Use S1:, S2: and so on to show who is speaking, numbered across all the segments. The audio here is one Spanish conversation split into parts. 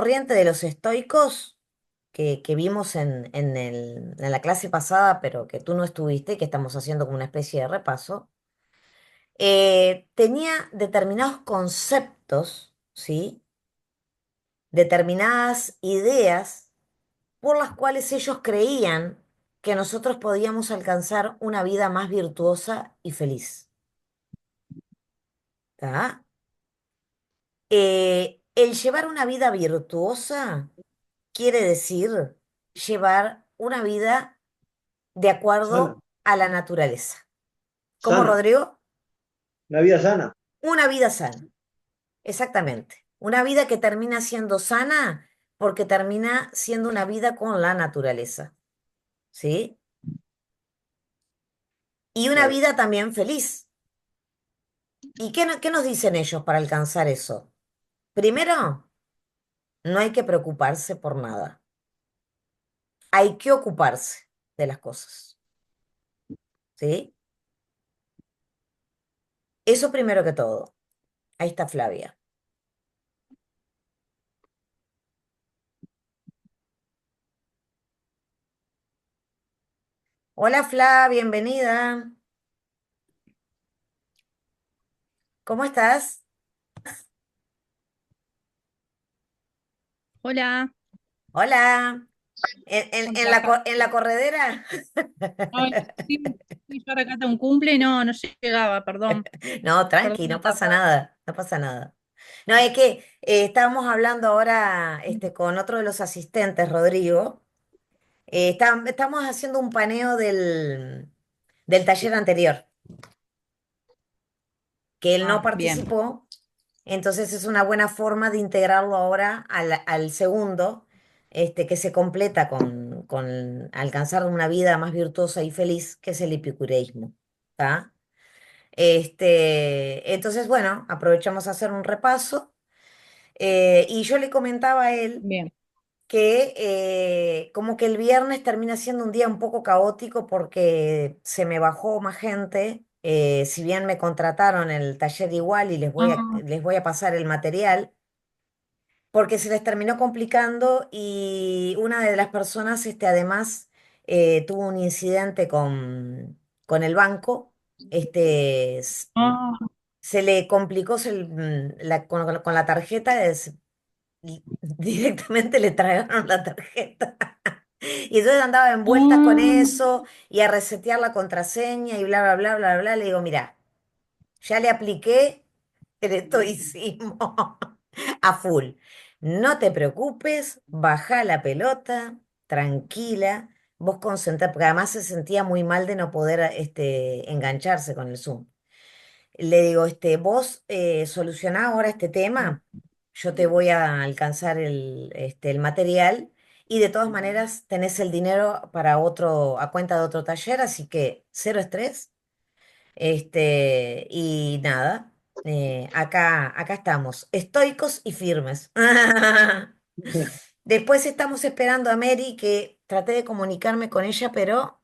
S1: corriente de los estoicos que vimos en la clase pasada, pero que tú no estuviste, que estamos haciendo como una especie de repaso, tenía determinados conceptos, ¿sí? Determinadas ideas por las cuales ellos creían que nosotros podíamos alcanzar una vida más virtuosa y feliz. ¿Tá? El llevar una vida virtuosa quiere decir llevar una vida de
S2: Sana,
S1: acuerdo a la naturaleza. ¿Cómo,
S2: sana,
S1: Rodrigo?
S2: una vida sana.
S1: Una vida sana, exactamente. Una vida que termina siendo sana porque termina siendo una vida con la naturaleza, ¿sí? Y una
S2: Claro,
S1: vida también feliz. ¿Y qué nos dicen ellos para alcanzar eso? Primero, no hay que preocuparse por nada. Hay que ocuparse de las cosas, ¿sí? Eso primero que todo. Ahí está Flavia. Hola Flavia, bienvenida. ¿Cómo estás?
S3: Hola,
S1: Hola. ¿En
S3: hola.
S1: en la corredera?
S3: Ay, sí, sí, yo ahora acá tengo un cumple, no, no llegaba, perdón,
S1: No,
S3: perdón
S1: tranqui,
S3: la
S1: no pasa
S3: tardanza.
S1: nada, no pasa nada. No, es que estábamos hablando ahora con otro de los asistentes, Rodrigo. Estamos haciendo un paneo del taller anterior, que él no
S3: Ah, bien.
S1: participó, entonces es una buena forma de integrarlo ahora al segundo, que se completa con alcanzar una vida más virtuosa y feliz, que es el epicureísmo. ¿Tá? Entonces, bueno, aprovechamos a hacer un repaso. Y yo le comentaba a él
S3: Bien.
S1: que como que el viernes termina siendo un día un poco caótico porque se me bajó más gente. Si bien me contrataron en el taller igual y
S3: Ah,
S1: les voy a pasar el material, porque se les terminó complicando y una de las personas, además, tuvo un incidente con el banco. Este, s-
S3: ah,
S1: Se le complicó con la tarjeta, y directamente le tragaron la tarjeta. Y entonces andaba en vueltas con
S3: ah,
S1: eso y a resetear la contraseña y bla, bla, bla, bla, bla. Le digo, mira, ya le apliqué el estoicismo a full. No te preocupes, baja la pelota, tranquila, vos concentrá, porque además se sentía muy mal de no poder engancharse con el Zoom. Le digo, vos solucioná ahora este tema, yo te voy a alcanzar el material y de todas maneras tenés el dinero para a cuenta de otro taller, así que cero estrés. Y nada, acá estamos, estoicos y firmes. Después estamos esperando a Mary, que traté de comunicarme con ella, pero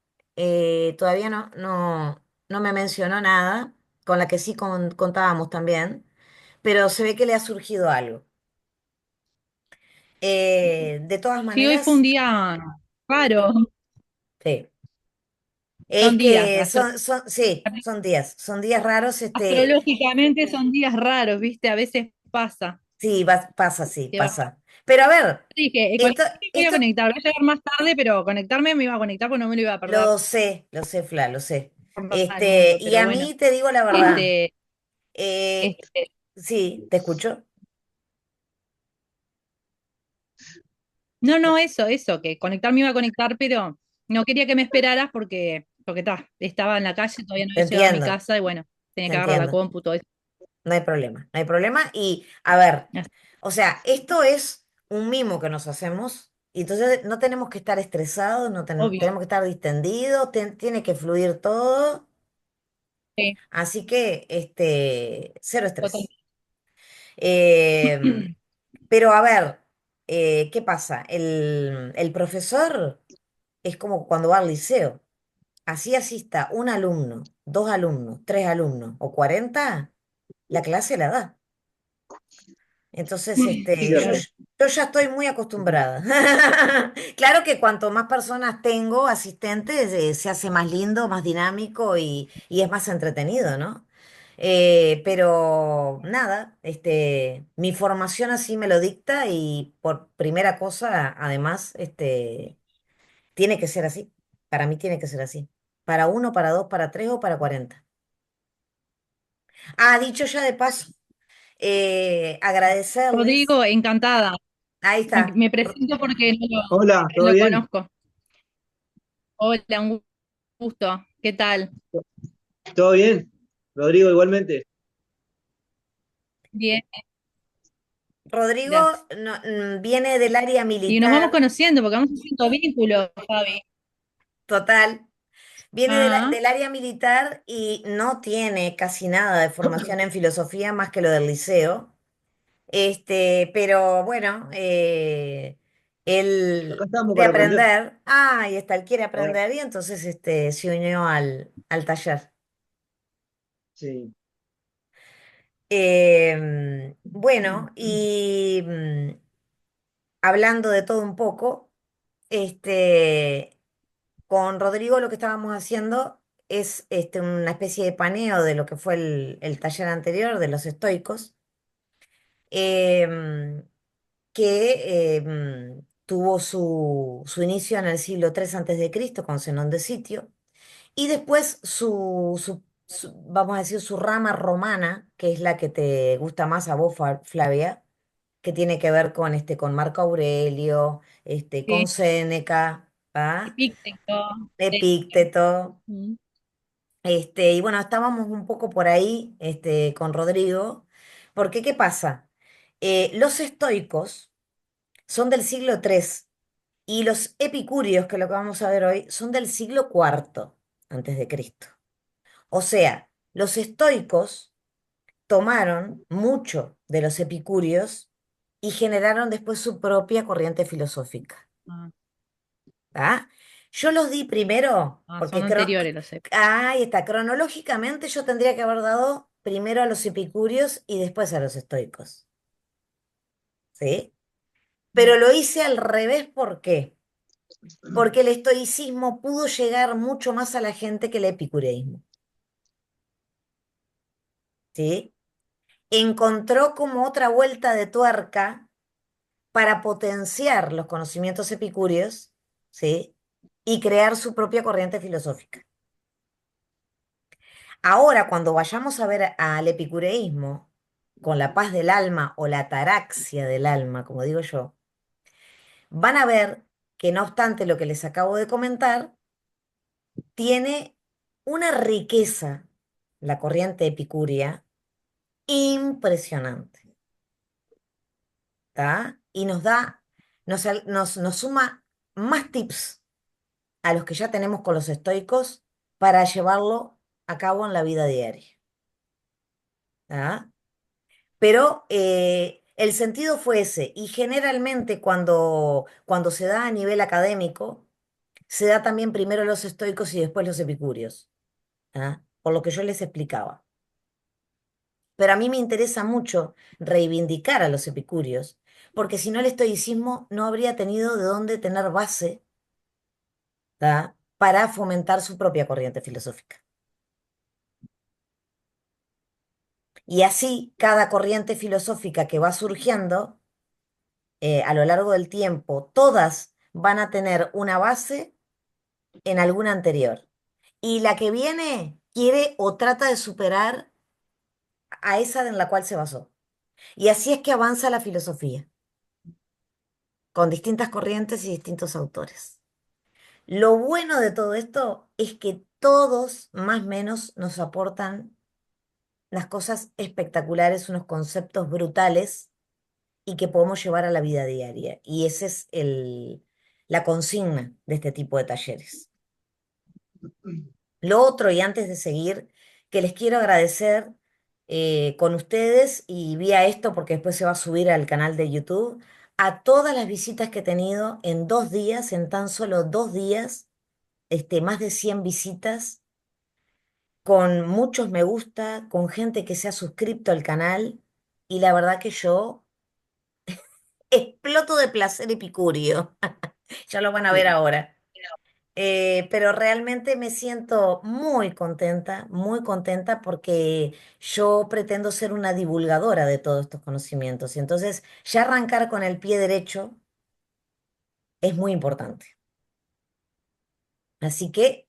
S1: todavía no me mencionó nada, con la que sí contábamos también, pero se ve que le ha surgido algo. De todas
S3: sí, hoy fue un
S1: maneras,
S3: día raro,
S1: sí. Es
S3: son días,
S1: que sí, son días raros,
S3: astrológicamente son días raros, ¿viste? A veces pasa.
S1: sí, pasa, sí,
S3: Que va.
S1: pasa. Pero a ver,
S3: Dije,
S1: esto,
S3: conectarme voy a
S1: esto
S3: conectar, voy a llegar más tarde, pero conectarme me iba a conectar porque no me lo iba a perder
S1: lo sé, Fla, lo sé.
S3: por nada del mundo,
S1: Y
S3: pero
S1: a
S3: bueno,
S1: mí te digo la verdad,
S3: este,
S1: eh,
S3: este,
S1: sí, te escucho.
S3: no, no, eso, que conectar me iba a conectar, pero no quería que me esperaras porque estaba en la calle, todavía no
S1: Te
S3: había llegado a mi
S1: entiendo,
S3: casa y bueno, tenía
S1: te
S3: que agarrar la
S1: entiendo.
S3: compu, todo eso.
S1: No hay problema, no hay problema. Y a ver,
S3: Así,
S1: o sea, esto es un mimo que nos hacemos y entonces no tenemos que estar estresados, no
S3: obvio.
S1: tenemos que estar distendidos, tiene que fluir todo.
S3: Sí,
S1: Así que, cero
S3: total.
S1: estrés. Eh, pero a ver, ¿qué pasa? El profesor es como cuando va al liceo. Así asista un alumno, dos alumnos, tres alumnos o 40, la clase la da. Entonces,
S3: Sí,
S1: yo,
S3: claro.
S1: yo ya estoy muy acostumbrada. Claro que cuanto más personas tengo, asistentes, se hace más lindo, más dinámico y es más entretenido, ¿no? Pero nada, mi formación así me lo dicta y por primera cosa, además, tiene que ser así. Para mí tiene que ser así. Para uno, para dos, para tres o para 40. Ah, dicho ya de paso, agradecerles.
S3: Rodrigo, encantada.
S1: Ahí está.
S3: Me presento porque
S2: Hola, ¿todo
S3: no lo
S2: bien?
S3: conozco. Hola, un gusto. ¿Qué tal?
S2: ¿Todo bien? Rodrigo, igualmente.
S3: Bien,
S1: Rodrigo
S3: gracias.
S1: viene del área
S3: Y nos vamos
S1: militar,
S3: conociendo porque vamos haciendo vínculos, Fabi.
S1: total. Viene
S3: Ah,
S1: del área militar y no tiene casi nada de formación en filosofía más que lo del liceo. Pero bueno,
S2: Acá
S1: él
S2: estamos
S1: quiere
S2: para aprender.
S1: aprender. Ah, ahí está, él quiere
S2: A ver,
S1: aprender y entonces se unió al taller.
S2: sí.
S1: Bueno, y hablando de todo un poco, con Rodrigo lo que estábamos haciendo es una especie de paneo de lo que fue el taller anterior de los estoicos, em, que tuvo su inicio en el siglo III antes de Cristo con Zenón de Sitio, y después vamos a decir, su rama romana, que es la que te gusta más a vos, Flavia, que tiene que ver con Marco Aurelio, con
S3: sí,
S1: Séneca, ¿ah?
S3: Epicteto.
S1: Epícteto.
S3: Mm.
S1: Y bueno, estábamos un poco por ahí, con Rodrigo, porque ¿qué pasa? Los estoicos son del siglo III y los epicúreos, que es lo que vamos a ver hoy, son del siglo IV antes de Cristo. O sea, los estoicos tomaron mucho de los epicúreos y generaron después su propia corriente filosófica.
S3: Ah,
S1: ¿Tá? Yo los di primero
S3: son
S1: porque
S3: anteriores los épicos.
S1: ahí está, cronológicamente yo tendría que haber dado primero a los epicúreos y después a los estoicos, ¿sí? Pero lo hice al revés, ¿por qué? Porque el estoicismo pudo llegar mucho más a la gente que el epicureísmo, ¿sí? Encontró como otra vuelta de tuerca para potenciar los conocimientos epicúreos, ¿sí? Y crear su propia corriente filosófica. Ahora, cuando vayamos a ver al epicureísmo, con la paz del alma o la ataraxia del alma, como digo yo, van a ver que no obstante lo que les acabo de comentar, tiene una riqueza, la corriente epicúrea, impresionante, ¿tá? Y nos suma más tips a los que ya tenemos con los estoicos para llevarlo a cabo en la vida diaria, ¿tá? Pero el sentido fue ese, y generalmente cuando se da a nivel académico, se da también primero los estoicos y después los epicúreos, ¿ah? Por lo que yo les explicaba. Pero a mí me interesa mucho reivindicar a los epicúreos, porque si no el estoicismo no habría tenido de dónde tener base, ¿tá? Para fomentar su propia corriente filosófica. Y así, cada corriente filosófica que va surgiendo a lo largo del tiempo, todas van a tener una base en alguna anterior. Y la que viene quiere o trata de superar a esa en la cual se basó. Y así es que avanza la filosofía, con distintas corrientes y distintos autores. Lo bueno de todo esto es que todos más o menos nos aportan las cosas espectaculares, unos conceptos brutales y que podemos llevar a la vida diaria. Y esa es la consigna de este tipo de talleres. Lo otro, y antes de seguir, que les quiero agradecer con ustedes y vía esto, porque después se va a subir al canal de YouTube, a todas las visitas que he tenido en 2 días, en tan solo 2 días, más de 100 visitas, con muchos me gusta, con gente que se ha suscrito al canal, y la verdad que yo exploto de placer epicúreo. Ya lo van a ver ahora. Pero realmente me siento muy contenta porque yo pretendo ser una divulgadora de todos estos conocimientos. Y entonces, ya arrancar con el pie derecho es muy importante. Así que,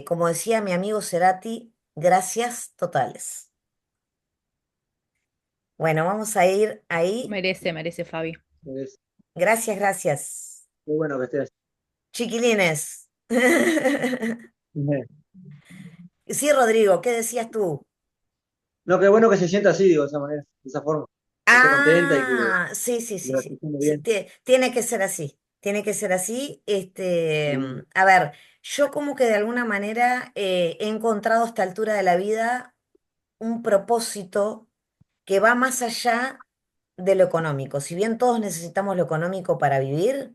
S1: como decía mi amigo Cerati, gracias totales. Bueno, vamos a ir ahí.
S3: Merece, Fabi.
S2: Es
S1: Gracias, gracias.
S2: muy bueno que estés.
S1: Chiquilines.
S2: Bien.
S1: Sí, Rodrigo, ¿qué decías tú?
S2: No, qué bueno que se sienta así, digo, de esa manera, de esa forma. Que esté contenta y
S1: Ah, sí, sí,
S2: que
S1: sí,
S2: lo esté
S1: sí.
S2: haciendo
S1: Sí,
S2: bien.
S1: tiene que ser así. Tiene que ser así.
S2: Sí.
S1: A ver, yo como que de alguna manera he encontrado a esta altura de la vida un propósito que va más allá de lo económico. Si bien todos necesitamos lo económico para vivir,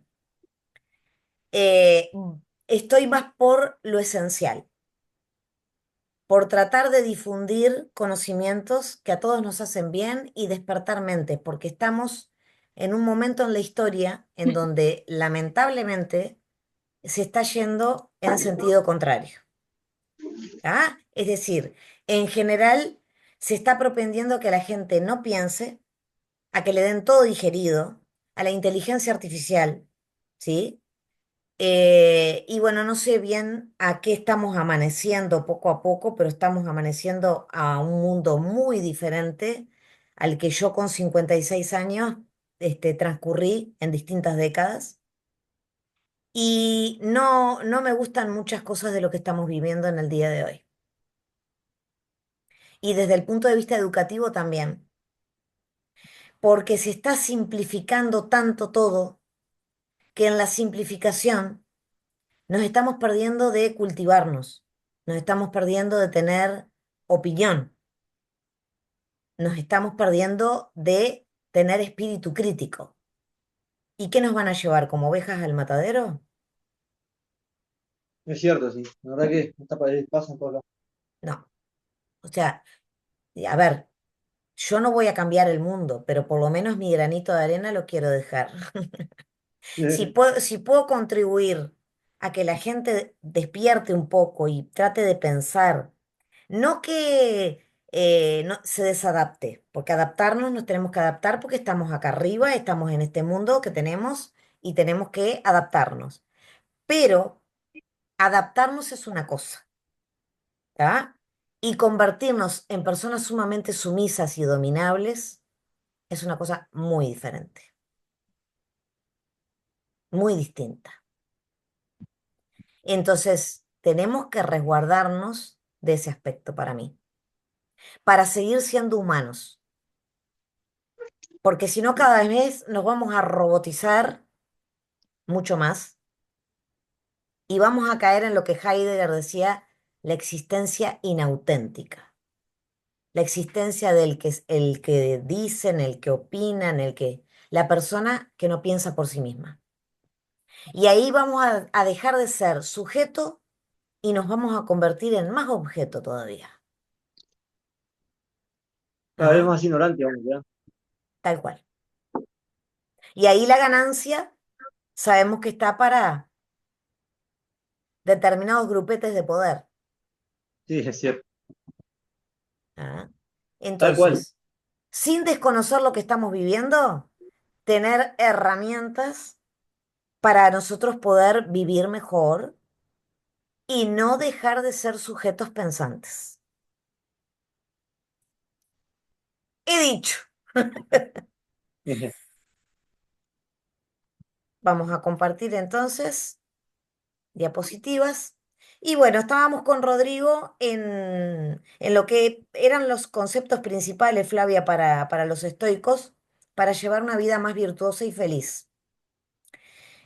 S1: eh, estoy más por lo esencial, por tratar de difundir conocimientos que a todos nos hacen bien y despertar mentes, porque estamos en un momento en la historia en donde lamentablemente se está yendo en sentido contrario. ¿Ah? Es decir, en general se está propendiendo a que la gente no piense, a que le den todo digerido, a la inteligencia artificial, ¿sí? Y bueno, no sé bien a qué estamos amaneciendo poco a poco, pero estamos amaneciendo a un mundo muy diferente al que yo con 56 años transcurrí en distintas décadas. Y no me gustan muchas cosas de lo que estamos viviendo en el día de hoy. Y desde el punto de vista educativo también, porque se está simplificando tanto todo que en la simplificación nos estamos perdiendo de cultivarnos, nos estamos perdiendo de tener opinión, nos estamos perdiendo de tener espíritu crítico. ¿Y qué nos van a llevar como ovejas al matadero?
S2: Es cierto, sí. La verdad que pasa en todos lados.
S1: No. O sea, a ver, yo no voy a cambiar el mundo, pero por lo menos mi granito de arena lo quiero dejar. Si puedo contribuir a que la gente despierte un poco y trate de pensar, no que no, se desadapte, porque adaptarnos nos tenemos que adaptar porque estamos acá arriba, estamos en este mundo que tenemos y tenemos que adaptarnos. Pero adaptarnos es una cosa, ¿tá? Y convertirnos en personas sumamente sumisas y dominables es una cosa muy diferente, muy distinta. Entonces, tenemos que resguardarnos de ese aspecto para mí, para seguir siendo humanos, porque si no, cada vez nos vamos a robotizar mucho más y vamos a caer en lo que Heidegger decía, la existencia inauténtica, la existencia del que es el que dicen, el que opinan, la persona que no piensa por sí misma. Y ahí vamos a dejar de ser sujeto y nos vamos a convertir en más objeto todavía.
S2: Cada vez
S1: ¿Ah?
S2: más ignorante, vamos, ya.
S1: Tal cual. Y ahí la ganancia sabemos que está para determinados grupetes de poder.
S2: Sí, es cierto.
S1: ¿Ah?
S2: Tal cual.
S1: Entonces, sin desconocer lo que estamos viviendo, tener herramientas para nosotros poder vivir mejor y no dejar de ser sujetos pensantes. He dicho, vamos a compartir entonces diapositivas. Y bueno, estábamos con Rodrigo en lo que eran los conceptos principales, Flavia, para los estoicos, para llevar una vida más virtuosa y feliz.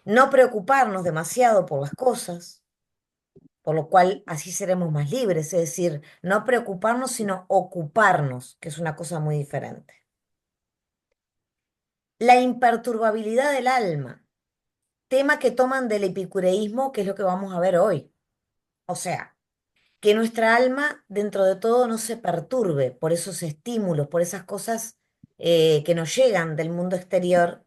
S1: No preocuparnos demasiado por las cosas, por lo cual así seremos más libres, es decir, no preocuparnos, sino ocuparnos, que es una cosa muy diferente. La imperturbabilidad del alma, tema que toman del epicureísmo, que es lo que vamos a ver hoy. O sea, que nuestra alma dentro de todo no se perturbe por esos estímulos, por esas cosas que nos llegan del mundo exterior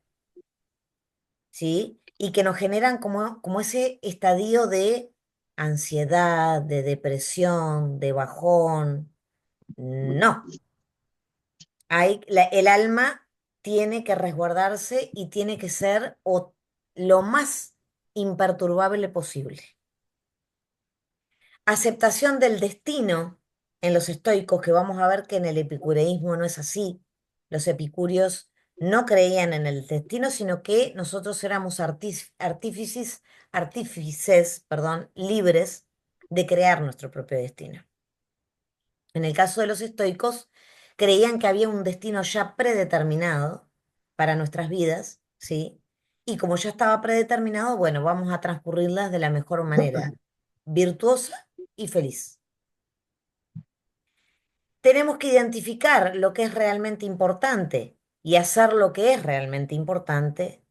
S1: ¿sí? Y que nos generan como ese estadio de ansiedad, de depresión, de bajón. No, el alma tiene que resguardarse y tiene que ser lo más imperturbable posible. Aceptación del destino en los estoicos, que vamos a ver que en el epicureísmo no es así. Los epicúreos no creían en el destino, sino que nosotros éramos artífices, perdón, libres de crear nuestro propio destino. En el caso de los estoicos, creían que había un destino ya predeterminado para nuestras vidas, ¿sí? Y como ya estaba predeterminado, bueno, vamos a transcurrirlas de la mejor manera, virtuosa y feliz. Tenemos que identificar lo que es realmente importante y hacer lo que es realmente importante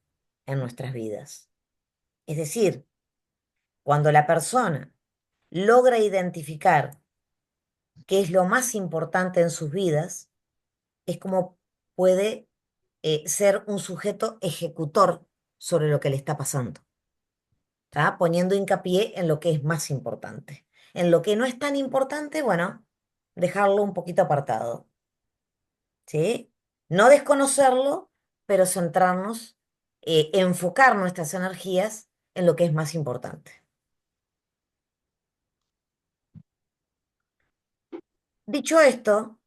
S1: en nuestras vidas. Es decir, cuando la persona logra identificar qué es lo más importante en sus vidas, es como puede ser un sujeto ejecutor sobre lo que le está pasando, ¿tá? Poniendo hincapié en lo que es más importante. En lo que no es tan importante, bueno, dejarlo un poquito apartado, ¿sí? No desconocerlo, pero centrarnos, enfocar nuestras energías en lo que es más importante. Dicho esto,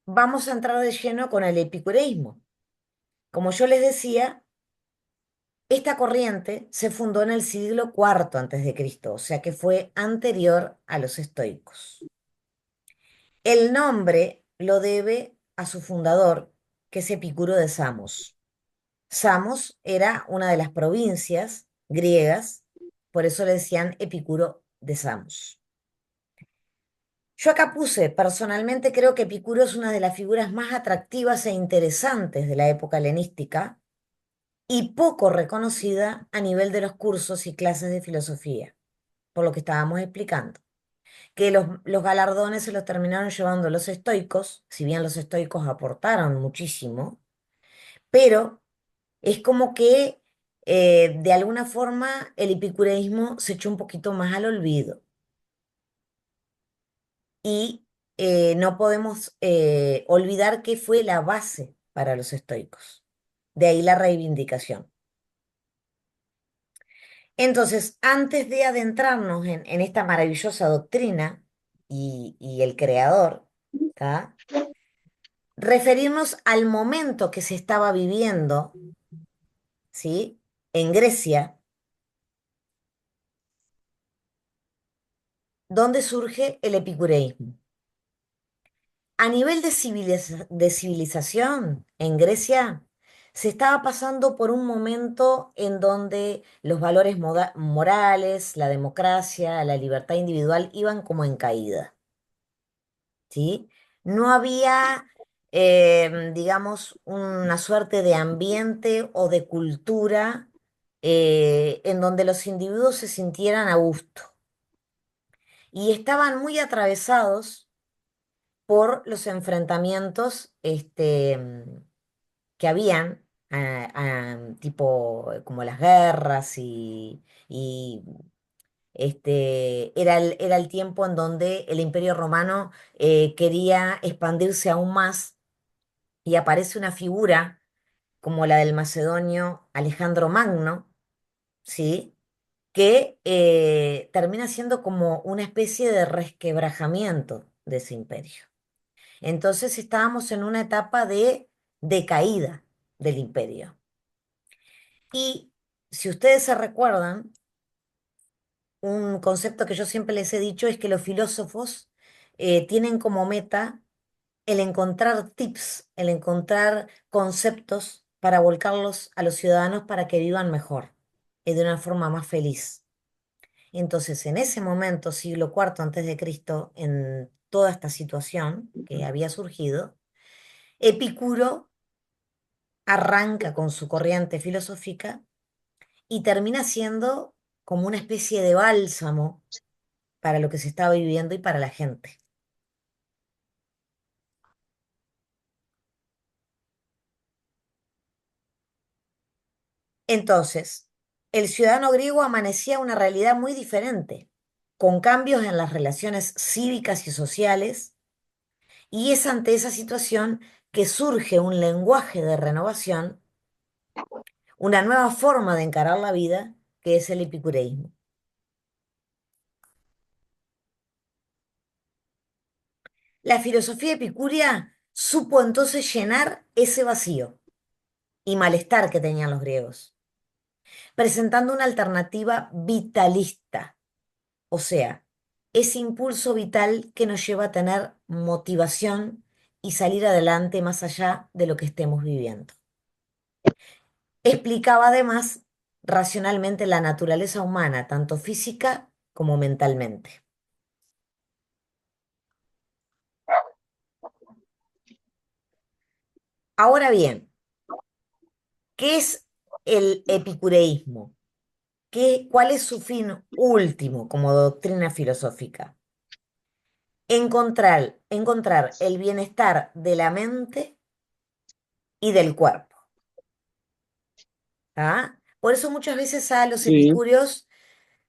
S1: vamos a entrar de lleno con el epicureísmo. Como yo les decía, esta corriente se fundó en el siglo IV antes de Cristo, o sea que fue anterior a los estoicos. El nombre lo debe a su fundador, que es Epicuro de Samos. Samos era una de las provincias griegas, por eso le decían Epicuro de Samos. Yo acá puse, personalmente creo que Epicuro es una de las figuras más atractivas e interesantes de la época helenística y poco reconocida a nivel de los cursos y clases de filosofía, por lo que estábamos explicando, que los galardones se los terminaron llevando los estoicos, si bien los estoicos aportaron muchísimo, pero es como que de alguna forma el epicureísmo se echó un poquito más al olvido y no podemos olvidar que fue la base para los estoicos. De ahí la reivindicación. Entonces, antes de adentrarnos en esta maravillosa doctrina y el creador, ¿tá? Referirnos al momento que se estaba viviendo, ¿sí? En Grecia, donde surge el epicureísmo. A nivel de civilización, en Grecia se estaba pasando por un momento en donde los valores morales, la democracia, la libertad individual iban como en caída. ¿Sí? No había, digamos, una suerte de ambiente o de cultura en donde los individuos se sintieran a gusto. Y estaban muy atravesados por los enfrentamientos que habían, tipo como las guerras y era el tiempo en donde el Imperio Romano quería expandirse aún más y aparece una figura como la del macedonio Alejandro Magno, ¿sí? Que termina siendo como una especie de resquebrajamiento de ese imperio. Entonces estábamos en una etapa de decaída del imperio. Y si ustedes se recuerdan, un concepto que yo siempre les he dicho es que los filósofos tienen como meta el encontrar tips, el encontrar conceptos para volcarlos a los ciudadanos para que vivan mejor y de una forma más feliz. Entonces, en ese momento, siglo IV antes de Cristo, en toda esta situación que había surgido, Epicuro arranca con su corriente filosófica y termina siendo como una especie de bálsamo para lo que se estaba viviendo y para la gente. Entonces, el ciudadano griego amanecía una realidad muy diferente, con cambios en las relaciones cívicas y sociales, y es ante esa situación que surge un lenguaje de renovación, una nueva forma de encarar la vida, que es el epicureísmo. La filosofía epicúrea supo entonces llenar ese vacío y malestar que tenían los griegos, presentando una alternativa vitalista, o sea, ese impulso vital que nos lleva a tener motivación y salir adelante más allá de lo que estemos viviendo. Explicaba además racionalmente la naturaleza humana, tanto física como mentalmente. Ahora bien, ¿qué es el epicureísmo? ¿Cuál es su fin último como doctrina filosófica? Encontrar el bienestar de la mente y del cuerpo. ¿Ah? Por eso muchas veces a los
S2: Sí,
S1: epicúreos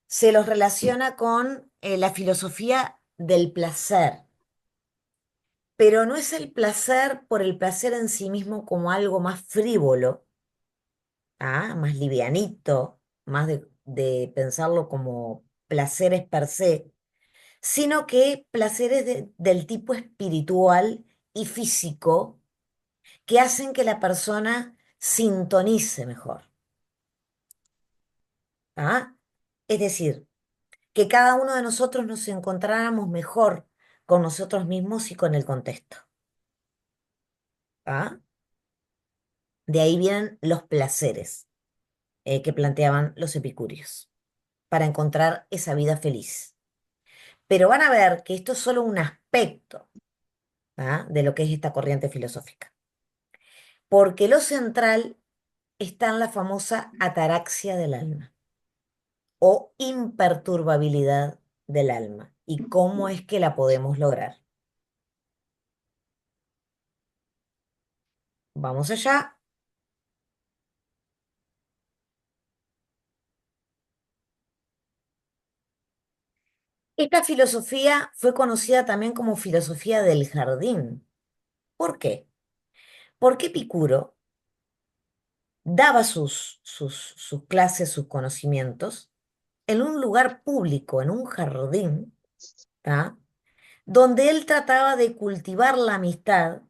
S1: se los relaciona con la filosofía del placer, pero no es el placer por el placer en sí mismo como algo más frívolo, más livianito, más de pensarlo como placeres per se, sino que placeres del tipo espiritual y físico que hacen que la persona sintonice mejor. ¿Ah? Es decir, que cada uno de nosotros nos encontráramos mejor con nosotros mismos y con el contexto. ¿Ah? De ahí vienen los placeres que planteaban los epicúreos, para encontrar esa vida feliz. Pero van a ver que esto es solo un aspecto, de lo que es esta corriente filosófica, porque lo central está en la famosa ataraxia del alma o imperturbabilidad del alma y cómo es que la podemos lograr. Vamos allá. Esta filosofía fue conocida también como filosofía del jardín. ¿Por qué? Porque Epicuro daba sus clases, sus conocimientos en un lugar público, en un jardín, ¿tá? Donde él trataba de cultivar la amistad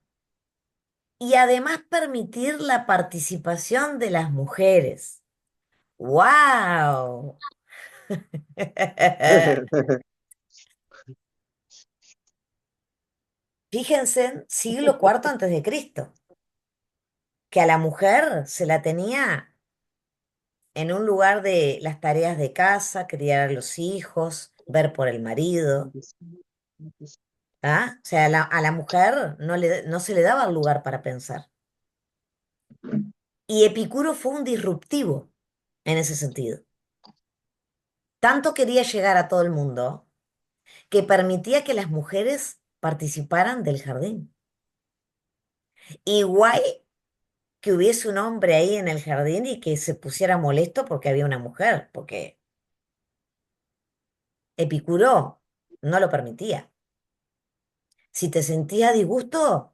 S1: y además permitir la participación de las mujeres. ¡Wow! Fíjense, siglo cuarto antes de Cristo, que a la mujer se la tenía en un lugar de las tareas de casa, criar a los hijos, ver por el marido, ¿ah? O sea, a la mujer no se le daba lugar para pensar. Y Epicuro fue un disruptivo en ese sentido. Tanto quería llegar a todo el mundo que permitía que las mujeres participaran del jardín. Igual que hubiese un hombre ahí en el jardín y que se pusiera molesto porque había una mujer, porque Epicuro no lo permitía. Si te sentías a disgusto,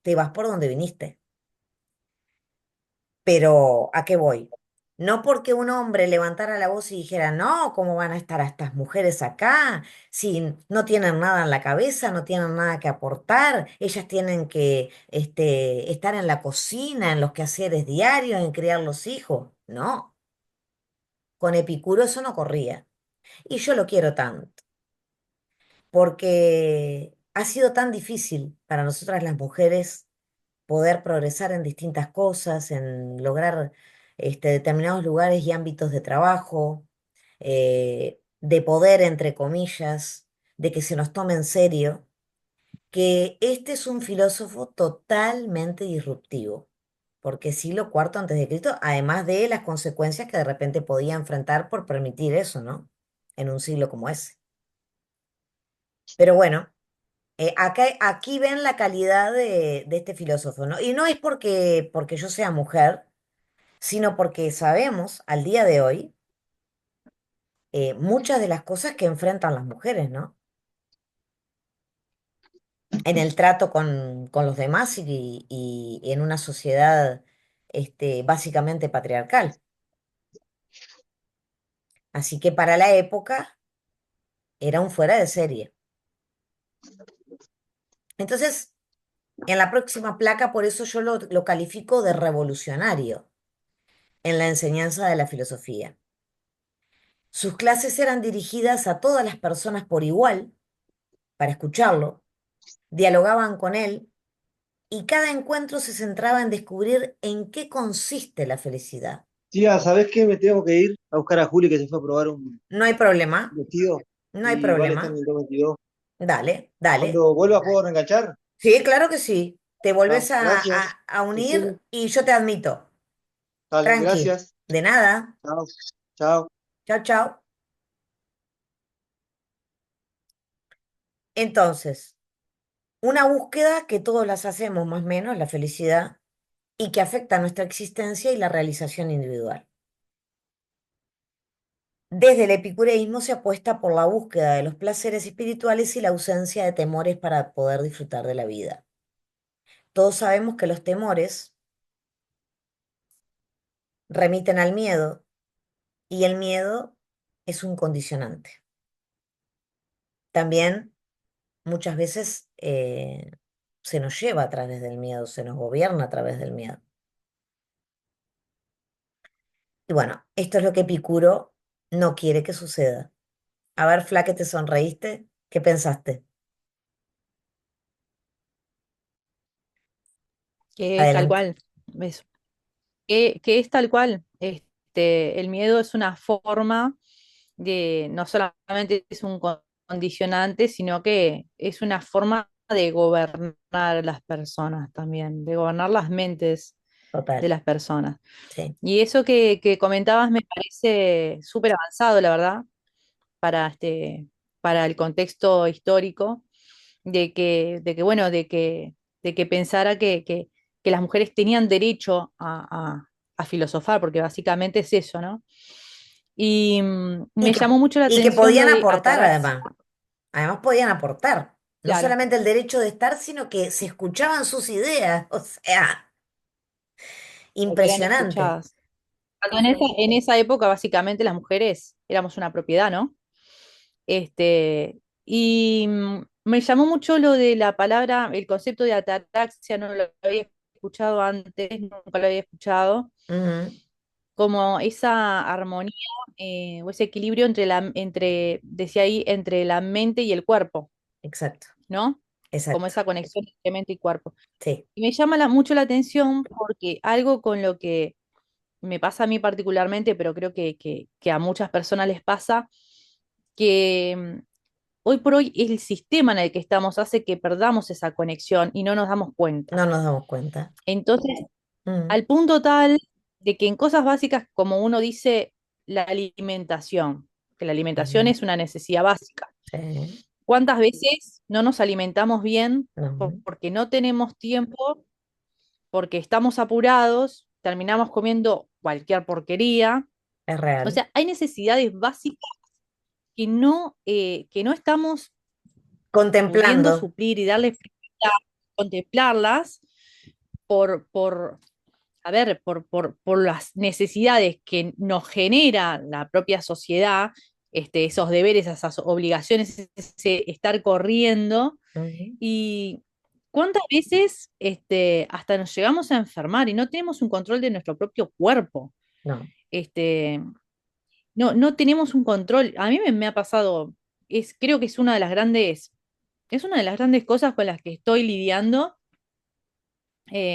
S1: te vas por donde viniste. Pero, ¿a qué voy? No porque un hombre levantara la voz y dijera, no, ¿cómo van a estar estas mujeres acá? Si no tienen nada en la cabeza, no tienen nada que aportar, ellas tienen que estar en la cocina, en los quehaceres diarios, en criar los hijos. No, con Epicuro eso no corría. Y yo lo quiero tanto, porque ha sido tan difícil para nosotras las mujeres poder progresar en distintas cosas, en lograr determinados lugares y ámbitos de trabajo, de poder, entre comillas, de que se nos tome en serio, que este es un filósofo totalmente disruptivo, porque siglo cuarto antes de Cristo, además de las consecuencias que de repente podía enfrentar por permitir eso, ¿no? En un siglo como ese. Pero bueno. Aquí ven la calidad de este filósofo, ¿no? Y no es porque yo sea mujer, sino porque sabemos al día de hoy muchas de las cosas que enfrentan las mujeres, ¿no? En el trato con los demás y en una sociedad básicamente patriarcal. Así que para la época era un fuera de serie. Entonces, en la próxima placa, por eso yo lo califico de revolucionario en la enseñanza de la filosofía. Sus clases eran dirigidas a todas las personas por igual, para escucharlo, dialogaban con él y cada encuentro se centraba en descubrir en qué consiste la felicidad.
S2: Tía, ¿sabés qué? Me tengo que ir a buscar a Juli que se fue a probar un
S1: No hay problema,
S2: vestido
S1: no hay
S2: y Vale está en
S1: problema.
S2: el 222.
S1: Dale, dale.
S2: Cuando vuelva, ¿puedo reenganchar?
S1: Sí, claro que sí. Te
S2: Ah,
S1: volvés a,
S2: gracias.
S1: a
S2: Decime.
S1: unir y yo te admito.
S2: Dale,
S1: Tranqui.
S2: gracias.
S1: De nada.
S2: Chao. Chao.
S1: Chao, chao. Entonces, una búsqueda que todos las hacemos más o menos, la felicidad, y que afecta nuestra existencia y la realización individual. Desde el epicureísmo se apuesta por la búsqueda de los placeres espirituales y la ausencia de temores para poder disfrutar de la vida. Todos sabemos que los temores remiten al miedo y el miedo es un condicionante. También muchas veces se nos lleva a través del miedo, se nos gobierna a través del miedo. Y bueno, esto es lo que Epicuro no quiere que suceda. A ver, Flaque, ¿te sonreíste? ¿Qué pensaste?
S3: Que es tal
S1: Adelante.
S3: cual, eso. Que es tal cual. El miedo es una forma de, no solamente es un condicionante, sino que es una forma de gobernar a las personas también, de gobernar las mentes de
S1: Total.
S3: las personas.
S1: Sí.
S3: Y eso que comentabas me parece súper avanzado, la verdad, para para el contexto histórico, bueno, de que pensara que las mujeres tenían derecho a filosofar, porque básicamente es eso, ¿no? Y
S1: Y
S3: me
S1: que,
S3: llamó mucho la
S1: y que
S3: atención lo
S1: podían
S3: de
S1: aportar
S3: Ataraxia,
S1: además. Además podían aportar. No
S3: claro,
S1: solamente el derecho de estar, sino que se escuchaban sus ideas. O sea,
S3: porque eran
S1: impresionante.
S3: escuchadas. Cuando en esa época, básicamente, las mujeres éramos una propiedad, ¿no? Y me llamó mucho lo de la palabra, el concepto de ataraxia, no lo había escuchado antes, nunca lo había escuchado,
S1: Ujú.
S3: como esa armonía o ese equilibrio decía ahí, entre la mente y el cuerpo,
S1: Exacto,
S3: ¿no? Como
S1: exacto.
S3: esa conexión entre mente y cuerpo.
S1: Sí.
S3: Y me llama mucho la atención porque algo con lo que me pasa a mí particularmente, pero creo que a muchas personas les pasa, que hoy por hoy el sistema en el que estamos hace que perdamos esa conexión y no nos damos
S1: No
S3: cuenta.
S1: nos damos cuenta.
S3: Entonces,
S1: Mm.
S3: al punto tal de que en cosas básicas, como uno dice, la alimentación, que la alimentación
S1: Ujú.
S3: es una necesidad básica.
S1: Sí.
S3: ¿Cuántas veces no nos alimentamos bien
S1: No,
S3: porque no tenemos tiempo, porque estamos apurados, terminamos comiendo cualquier porquería?
S1: es
S3: O
S1: real.
S3: sea, hay necesidades básicas que no estamos pudiendo
S1: Contemplando.
S3: suplir y darle prioridad, contemplarlas por, a ver, por las necesidades que nos genera la propia sociedad, esos deberes, esas obligaciones, ese estar corriendo.
S1: Ujú.
S3: Y cuántas veces hasta nos llegamos a enfermar y no tenemos un control de nuestro propio cuerpo.
S1: No,
S3: Este, no tenemos un control. A mí me ha pasado, creo que es una de las grandes cosas con las que estoy lidiando.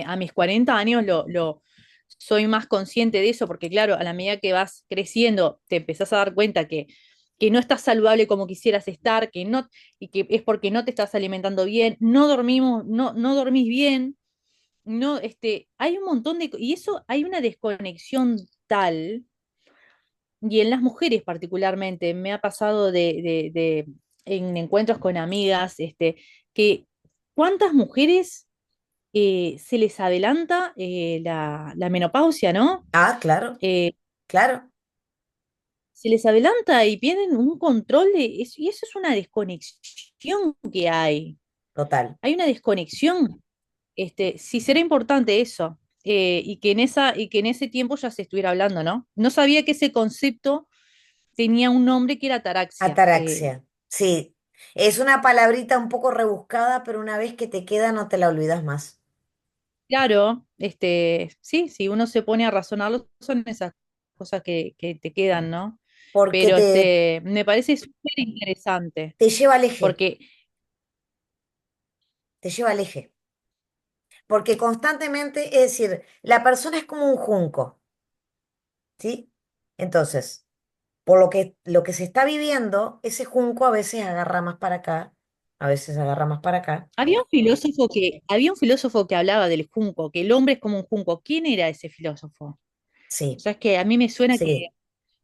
S3: A mis 40 años soy más consciente de eso, porque claro, a la medida que vas creciendo, te empezás a dar cuenta que no estás saludable como quisieras estar, y que es porque no te estás alimentando bien, no dormís bien, hay un montón y eso hay una desconexión tal, y en las mujeres particularmente, me ha pasado en encuentros con amigas, que cuántas mujeres se les adelanta la menopausia, ¿no?
S1: Ah, claro,
S3: Eh,
S1: claro,
S3: Se les adelanta y pierden un control de eso, y eso es una desconexión que hay.
S1: total.
S3: Hay una desconexión. Sí será importante eso. Y que en ese tiempo ya se estuviera hablando, ¿no? No sabía que ese concepto tenía un nombre que era ataraxia.
S1: Ataraxia, sí. Es una palabrita un poco rebuscada, pero una vez que te queda no te la olvidas más.
S3: Claro, sí, si uno se pone a razonarlo, son esas cosas que te quedan, ¿no?
S1: Porque
S3: Pero me parece súper interesante,
S1: te lleva al eje,
S3: porque,
S1: te lleva al eje. Porque constantemente, es decir, la persona es como un junco, ¿sí? Entonces, por lo que se está viviendo, ese junco a veces agarra más para acá, a veces agarra más para acá.
S3: había un filósofo que hablaba del junco, que el hombre es como un junco. ¿Quién era ese filósofo? O
S1: Sí,
S3: sea, es que a mí me suena que,
S1: sí,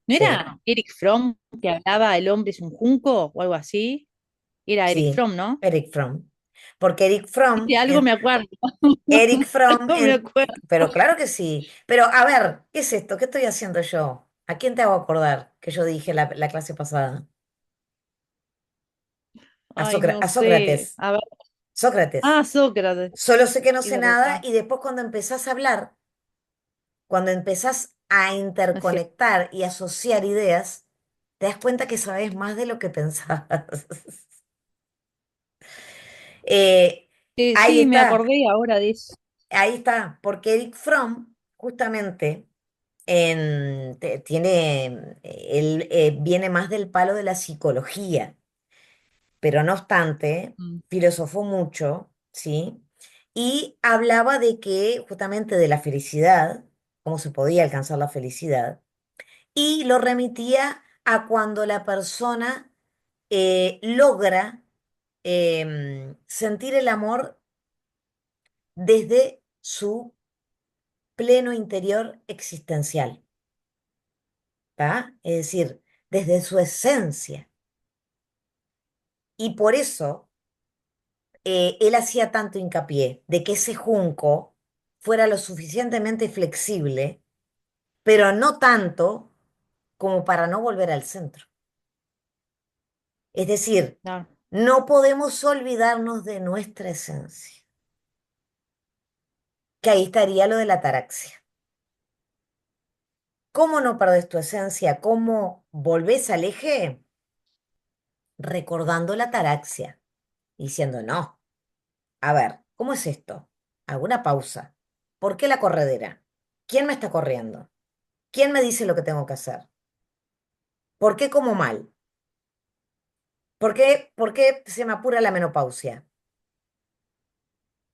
S3: ¿no
S1: sí,
S3: era Eric Fromm que hablaba el hombre es un junco o algo así? Era Eric
S1: sí,
S3: Fromm, ¿no?
S1: Eric Fromm. Porque
S3: De algo me acuerdo.
S1: Eric Fromm,
S3: Algo me acuerdo.
S1: pero claro que sí. Pero a ver, ¿qué es esto? ¿Qué estoy haciendo yo? ¿A quién te hago acordar que yo dije la clase pasada?
S3: Ay, no
S1: A
S3: sé.
S1: Sócrates.
S3: A ver.
S1: Sócrates.
S3: Ah, Sócrates,
S1: Solo sé que no
S3: es
S1: sé nada
S3: verdad.
S1: y después cuando empezás a hablar, cuando empezás a
S3: No es cierto.
S1: interconectar y asociar ideas, te das cuenta que sabes más de lo que pensabas. Eh, ahí
S3: Sí, me
S1: está,
S3: acordé ahora de eso.
S1: ahí está, porque Eric Fromm, justamente, él viene más del palo de la psicología, pero no obstante,
S3: Mm,
S1: filosofó mucho, ¿sí? Y hablaba de que justamente de la felicidad, cómo se podía alcanzar la felicidad, y lo remitía a cuando la persona logra sentir el amor desde su pleno interior existencial, ¿tá? Es decir, desde su esencia. Y por eso él hacía tanto hincapié de que ese junco fuera lo suficientemente flexible, pero no tanto como para no volver al centro. Es decir,
S3: claro,
S1: no podemos olvidarnos de nuestra esencia, que ahí estaría lo de la ataraxia. ¿Cómo no perdés tu esencia? ¿Cómo volvés al eje? Recordando la ataraxia, diciendo, no, a ver, ¿cómo es esto? Hago una pausa. ¿Por qué la corredera? ¿Quién me está corriendo? ¿Quién me dice lo que tengo que hacer? ¿Por qué como mal? Por qué se me apura la menopausia?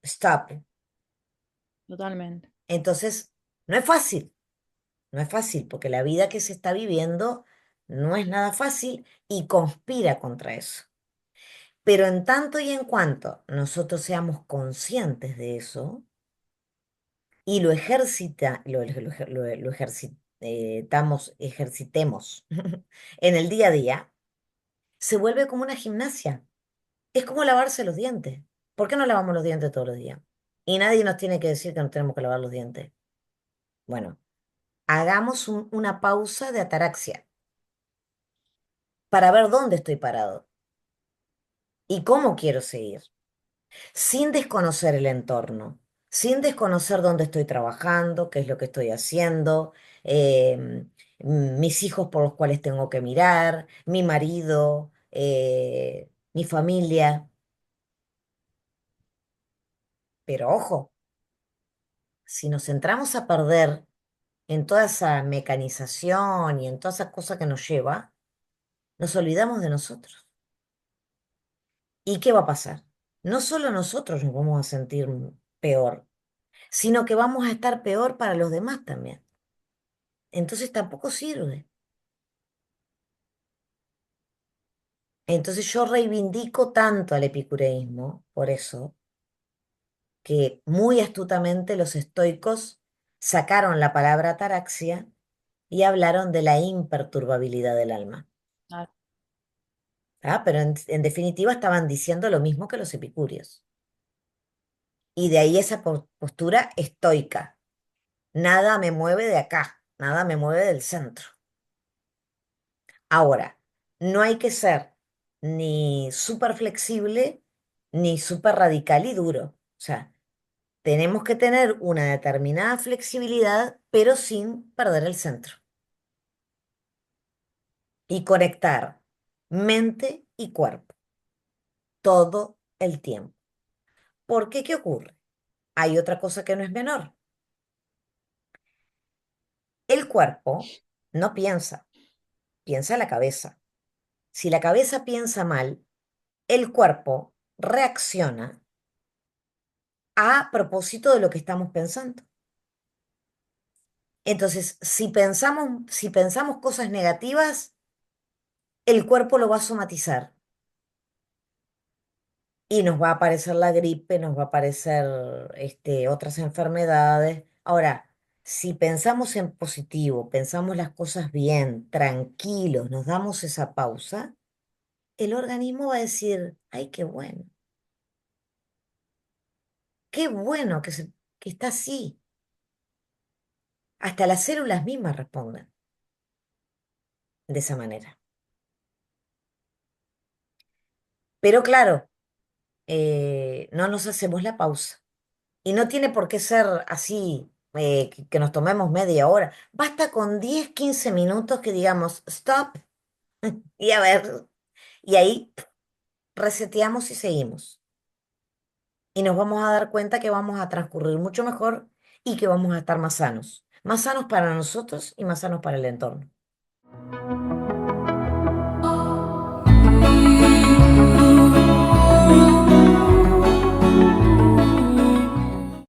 S1: Stop.
S3: totalmente.
S1: Entonces, no es fácil, no es fácil, porque la vida que se está viviendo no es nada fácil y conspira contra eso. Pero en tanto y en cuanto nosotros seamos conscientes de eso y lo ejercitamos, ejercitemos en el día a día, se vuelve como una gimnasia. Es como lavarse los dientes. ¿Por qué no lavamos los dientes todos los días? Y nadie nos tiene que decir que nos tenemos que lavar los dientes. Bueno, hagamos una pausa de ataraxia para ver dónde estoy parado y cómo quiero seguir, sin desconocer el entorno, sin desconocer dónde estoy trabajando, qué es lo que estoy haciendo, mis hijos por los cuales tengo que mirar, mi marido, mi familia. Pero ojo, si nos centramos a perder en toda esa mecanización y en toda esa cosa que nos lleva, nos olvidamos de nosotros. ¿Y qué va a pasar? No solo nosotros nos vamos a sentir peor, sino que vamos a estar peor para los demás también. Entonces tampoco sirve. Entonces yo reivindico tanto al epicureísmo, por eso, que muy astutamente los estoicos sacaron la palabra ataraxia y hablaron de la imperturbabilidad del alma.
S3: Claro.
S1: ¿Ah? Pero en definitiva estaban diciendo lo mismo que los epicúreos. Y de ahí esa postura estoica. Nada me mueve de acá, nada me mueve del centro. Ahora, no hay que ser ni súper flexible ni súper radical y duro. O sea, tenemos que tener una determinada flexibilidad, pero sin perder el centro. Y conectar mente y cuerpo todo el tiempo. ¿Por qué? ¿Qué ocurre? Hay otra cosa que no es menor. El cuerpo no piensa, piensa la cabeza. Si la cabeza piensa mal, el cuerpo reacciona a propósito de lo que estamos pensando. Entonces, si pensamos cosas negativas, el cuerpo lo va a somatizar y nos va a aparecer la gripe, nos va a aparecer otras enfermedades. Ahora, si pensamos en positivo, pensamos las cosas bien, tranquilos, nos damos esa pausa, el organismo va a decir, ay, qué bueno que está así. Hasta las células mismas responden de esa manera. Pero claro, no nos hacemos la pausa. Y no tiene por qué ser así, que nos tomemos media hora. Basta con 10 15 minutos que digamos, stop, y a ver, y ahí reseteamos y seguimos. Y nos vamos a dar cuenta que vamos a transcurrir mucho mejor y que vamos a estar más sanos. Más sanos para nosotros y más sanos para el entorno.